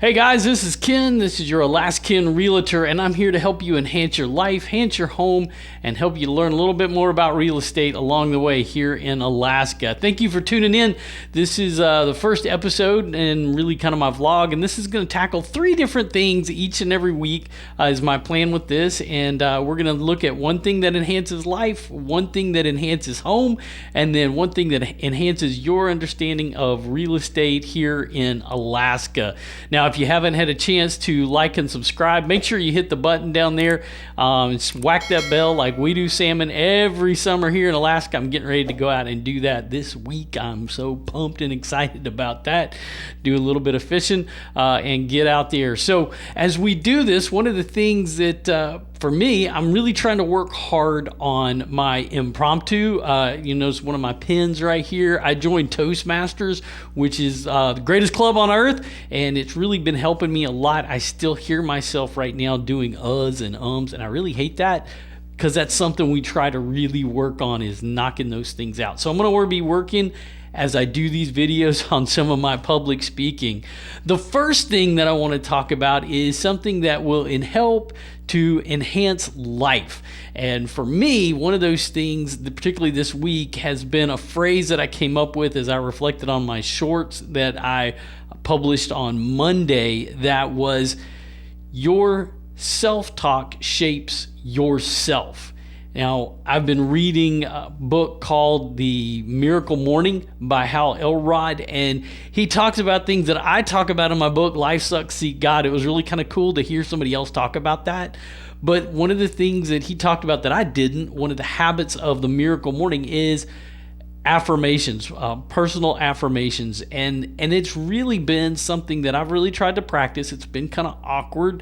Hey guys, this is Ken. This is your Alaskan Realtor, and I'm here to help you enhance your life, enhance your home, and help you learn a little bit more about real estate along the way here in Alaska. Thank you for tuning in. This is the first episode and really kind of my vlog, and this is going to tackle 3 different things each and every week is my plan with this, and we're going to look at one thing that enhances life, one thing that enhances home, and then one thing that enhances your understanding of real estate here in Alaska. Now, if you haven't had a chance to like and subscribe, make sure you hit the button down there. Whack that bell like we do salmon every summer here in Alaska. I'm getting ready to go out and do that this week. I'm so pumped and excited about that. Do a little bit of fishing and get out there. So as we do this, one of the things that for me, I'm really trying to work hard on my impromptu. You notice one of my pins right here. I joined Toastmasters, which is the greatest club on earth, and it's really been helping me a lot. I still hear myself right now doing uhs and ums, and I really hate that because that's something we try to really work on, is knocking those things out. So I'm going to be working as I do these videos on some of my public speaking. The first thing that I want to talk about is something that will help to enhance life. And for me, one of those things, particularly this week, has been a phrase that I came up with as I reflected on my shorts that I published on Monday, that was, your self-talk shapes yourself. Now, I've been reading a book called The Miraclr Morning by Hal Elrod, and he talks about things that I talk about in my book, Life Sucks, Seek God. It was really kind of cool to hear somebody else talk about that. But one of the things that he talked about that I didn't, one of the habits of The Miraclr Morning is affirmations, personal affirmations. And it's really been something that I've really tried to practice. It's been kind of awkward.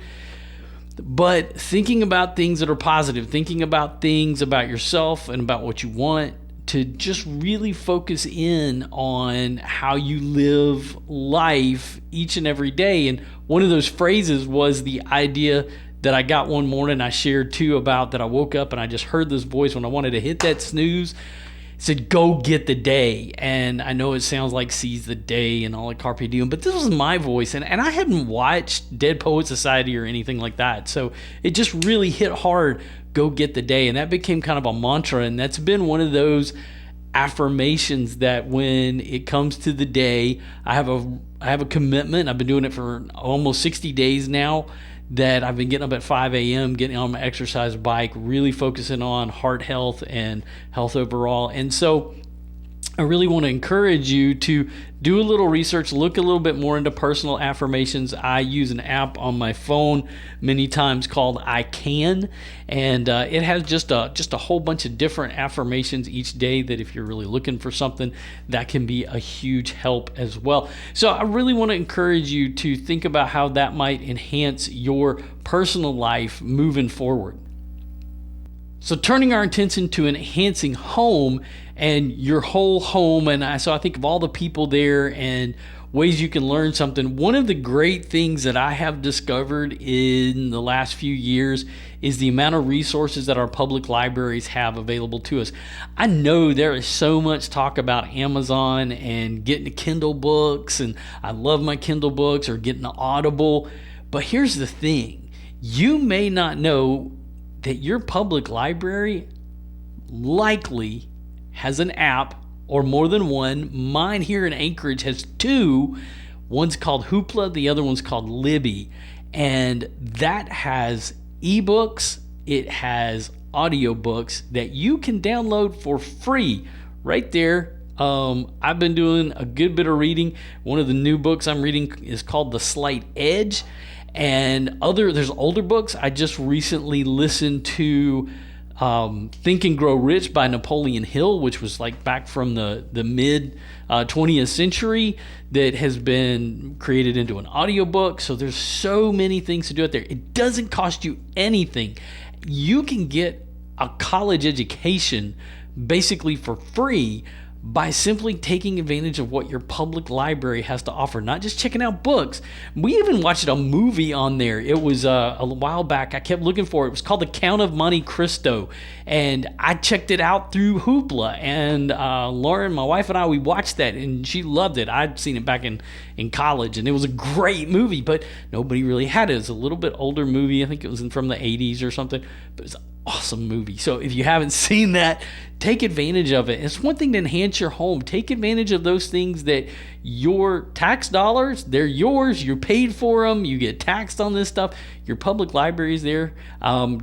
But thinking about things that are positive, thinking about things about yourself and about what you want, to just really focus in on how you live life each and every day. And one of those phrases was the idea that I got one morning, I shared too, about that I woke up and I just heard this voice when I wanted to hit that snooze. Said, go get the day. And I know it sounds like seize the day and all that carpe diem, but this was my voice, and I hadn't watched Dead Poet Society or anything like that, so it just really hit hard. Go get the day. And that became kind of a mantra, and that's been one of those affirmations that when it comes to the day, I have a commitment. I've been doing it for almost 60 days now, that I've been getting up at 5 a.m., getting on my exercise bike, really focusing on heart health and health overall. And so I really want to encourage you to do a little research, look a little bit more into personal affirmations. I use an app on my phone many times called I Can, and it has just a whole bunch of different affirmations each day that if you're really looking for something, that can be a huge help as well. So I really want to encourage you to think about how that might enhance your personal life moving forward. So turning our attention to enhancing home and your whole home, and so I think of all the people there and ways you can learn something. One of the great things that I have discovered in the last few years is the amount of resources that our public libraries have available to us. I know there is so much talk about Amazon and getting Kindle books, and I love my Kindle books, or getting an Audible, but here's the thing. You may not know that your public library likely has an app, or more than one. Mine here in Anchorage has 2. One's called Hoopla, the other one's called Libby. And that has ebooks, it has audiobooks that you can download for free right there. I've been doing a good bit of reading. One of the new books I'm reading is called The Slight Edge. And there's older books. I just recently listened to Think and Grow Rich by Napoleon Hill, which was like back from the mid 20th century, that has been created into an audiobook. So there's so many things to do out there. It doesn't cost you anything. You can get a college education basically for free by simply taking advantage of what your public library has to offer, not just checking out books. We even watched a movie on there. It was a while back. I kept looking for it. It was called The Count of Monte Cristo, and I checked it out through Hoopla. And Lauren, my wife, and I, we watched that, and she loved it. I'd seen it back in in college, and it was a great movie, but nobody really had it. It was a little bit older movie. I think it was from the 80s or something, but it's an awesome movie. So if you haven't seen that, take advantage of it. It's one thing to enhance your home. Take advantage of those things that your tax dollars, they're yours. You're paid for them. You get taxed on this stuff. Your public library is there.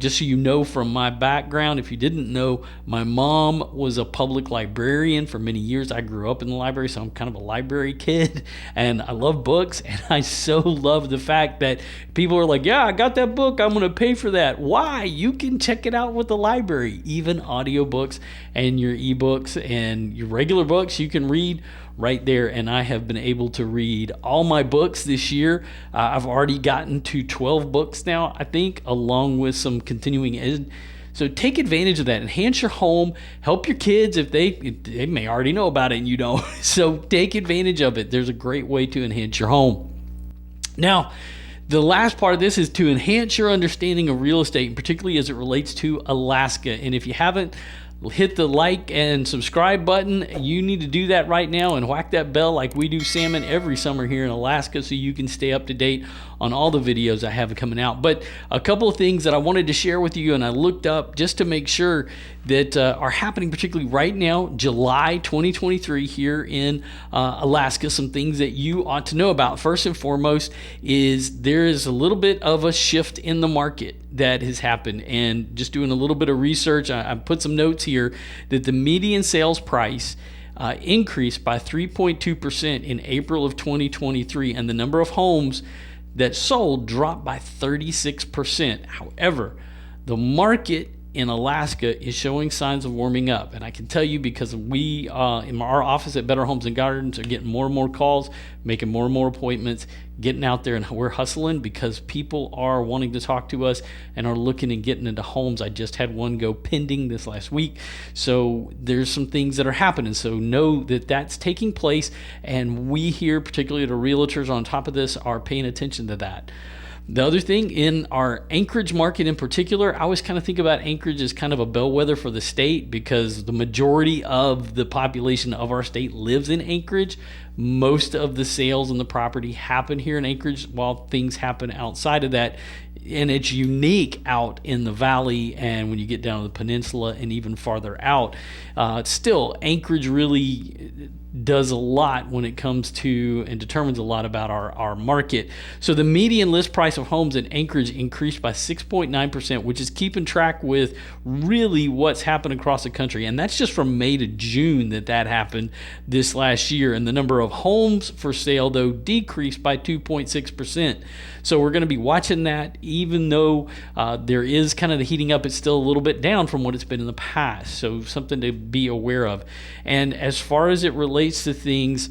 Just so you know, from my background, if you didn't know, my mom was a public librarian for many years. I grew up in the library, so I'm kind of a library kid, and I love books, and I so love the fact that people are like, yeah, I got that book. I'm going to pay for that. Why? You can check it out with the library, even audiobooks and your ebooks and your regular books you can read right there. And I have been able to read all my books this year. I've already gotten to 12 books now, I think, along with some continuing ed. So take advantage of that. Enhance your home. Help your kids if they may already know about it and you don't. So take advantage of it. There's a great way to enhance your home. Now, the last part of this is to enhance your understanding of real estate, and particularly as it relates to Alaska. And if you haven't hit the like and subscribe button, you need to do that right now, and whack that bell like we do salmon every summer here in Alaska, so you can stay up to date on all the videos I have coming out. But a couple of things that I wanted to share with you, and I looked up just to make sure that are happening particularly right now, July 2023 here in Alaska. Some things that you ought to know about. First and foremost is there is a little bit of a shift in the market that has happened, and just doing a little bit of research, I put some notes here that the median sales price increased by 3.2% in April of 2023, and the number of homes that sold dropped by 36%. However, the market in Alaska is showing signs of warming up, and I can tell you because we in our office at Better Homes and Gardens are getting more and more calls, making more and more appointments, getting out there, and we're hustling because people are wanting to talk to us and are looking and getting into homes. I just had one go pending this last week, so there's some things that are happening. So know that that's taking place, and we here, particularly the realtors on top of this, are paying attention to that. The other thing, in our Anchorage market in particular, I always kind of think about Anchorage as kind of a bellwether for the state because the majority of the population of our state lives in Anchorage. Most of the sales and the property happen here in Anchorage, while things happen outside of that. And it's unique out in the valley, and when you get down to the peninsula and even farther out, still Anchorage really does a lot when it comes to and determines a lot about our market. So the median list price of homes in Anchorage increased by 6.9%, which is keeping track with really what's happened across the country. And that's just from May to June that happened this last year. And the number of homes for sale, though, decreased by 2.6%. So we're going to be watching that. Even though there is kind of the heating up, it's still a little bit down from what it's been in the past. So something to be aware of. And as far as it relates to things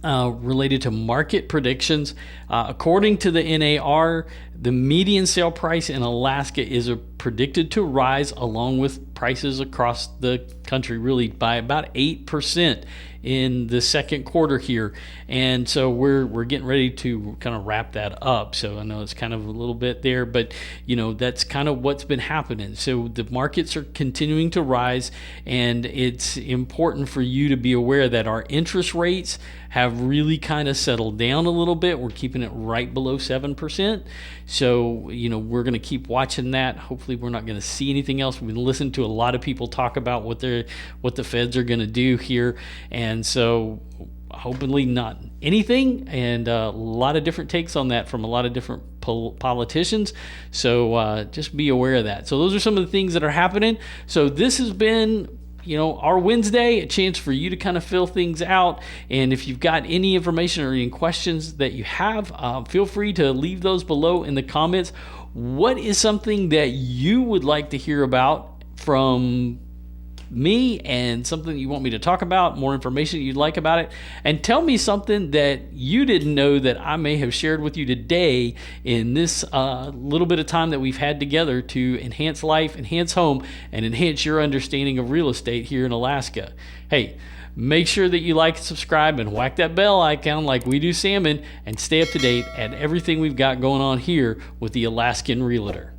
related to market predictions, according to the NAR, the median sale price in Alaska is predicted to rise along with prices across the country, really by about 8% in the second quarter here. And so we're getting ready to kind of wrap that up. So I know it's kind of a little bit there, but that's kind of what's been happening. So the markets are continuing to rise, and it's important for you to be aware that our interest rates have really kind of settled down a little bit. We're keeping it right below 7%. So, we're going to keep watching that. Hopefully we're not going to see anything else. We've been listening to a lot of people talk about what the feds are going to do here. And so hopefully not anything, and a lot of different takes on that from a lot of different politicians. So just be aware of that. So those are some of the things that are happening. So this has been our Wednesday, a chance for you to kind of fill things out. And if you've got any information or any questions that you have, feel free to leave those below in the comments. What is something that you would like to hear about from me, and something you want me to talk about, more information you'd like about it? And tell me something that you didn't know that I may have shared with you today in this little bit of time that we've had together to enhance life, enhance home, and enhance your understanding of real estate here in Alaska. Hey, make sure that you like and subscribe and whack that bell icon like we do salmon, and stay up to date at everything we've got going on here with the Alaskan Realtor.